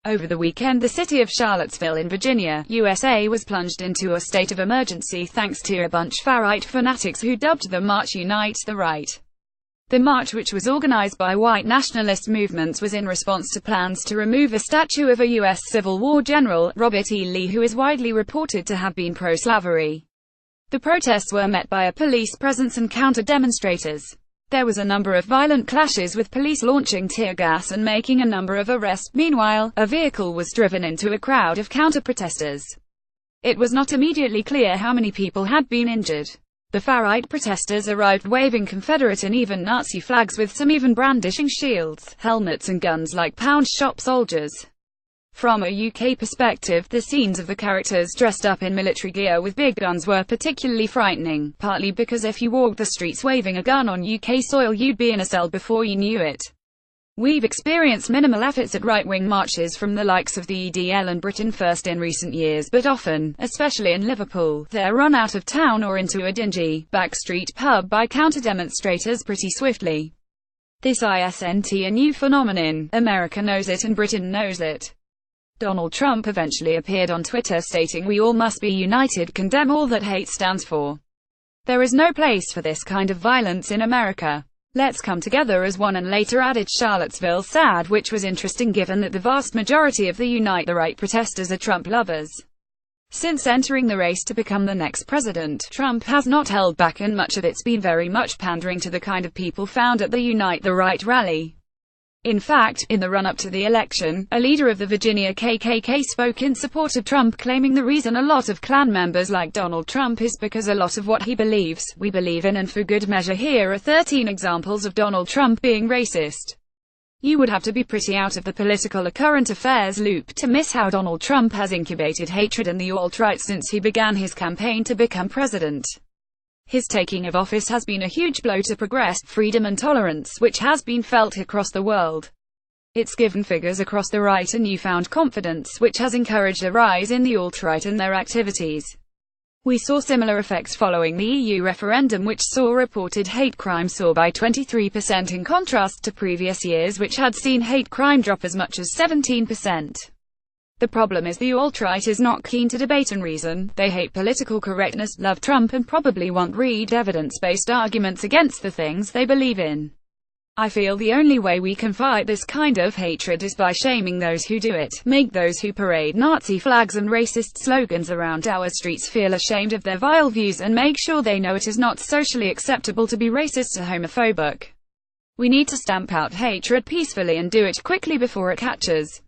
Over the weekend, the city of Charlottesville in Virginia, USA was plunged into a state of emergency thanks to a bunch of far-right fanatics who dubbed the March Unite the Right. The march, which was organized by white nationalist movements, was in response to plans to remove a statue of a U.S. Civil War general, Robert E. Lee, who is widely reported to have been pro-slavery. The protests were met by a police presence and counter-demonstrators. There was a number of violent clashes, with police launching tear gas and making a number of arrests. Meanwhile, a vehicle was driven into a crowd of counter-protesters. It was not immediately clear how many people had been injured. The far-right protesters arrived waving Confederate and even Nazi flags, with some even brandishing shields, helmets and guns like pound shop soldiers. From a UK perspective, the scenes of the characters dressed up in military gear with big guns were particularly frightening, partly because if you walked the streets waving a gun on UK soil, you'd be in a cell before you knew it. We've experienced minimal efforts at right-wing marches from the likes of the EDL and Britain First in recent years, but often, especially in Liverpool, they're run out of town or into a dingy, backstreet pub by counter-demonstrators pretty swiftly. This isn't a new phenomenon. America knows it and Britain knows it. Donald Trump eventually appeared on Twitter stating, "We all must be united, condemn all that hate stands for. There is no place for this kind of violence in America. Let's come together as one," and later added Charlottesville sad, which was interesting given that the vast majority of the Unite the Right protesters are Trump lovers. Since entering the race to become the next president, Trump has not held back, and much of it's been very much pandering to the kind of people found at the Unite the Right rally. In fact, in the run-up to the election, a leader of the Virginia KKK spoke in support of Trump, claiming the reason a lot of Klan members like Donald Trump is because a lot of what he believes, we believe in, and for good measure. Here are 13 examples of Donald Trump being racist. You would have to be pretty out of the political or current affairs loop to miss how Donald Trump has incubated hatred in the alt-right since he began his campaign to become president. His taking of office has been a huge blow to progress, freedom and tolerance, which has been felt across the world. It's given figures across the right a newfound confidence, which has encouraged a rise in the alt-right and their activities. We saw similar effects following the EU referendum, which saw reported hate crime soar by 23% in contrast to previous years, which had seen hate crime drop as much as 17%. The problem is the alt-right is not keen to debate and reason. They hate political correctness, love Trump, and probably won't read evidence-based arguments against the things they believe in. I feel the only way we can fight this kind of hatred is by shaming those who do it, make those who parade Nazi flags and racist slogans around our streets feel ashamed of their vile views, and make sure they know it is not socially acceptable to be racist or homophobic. We need to stamp out hatred peacefully and do it quickly before it catches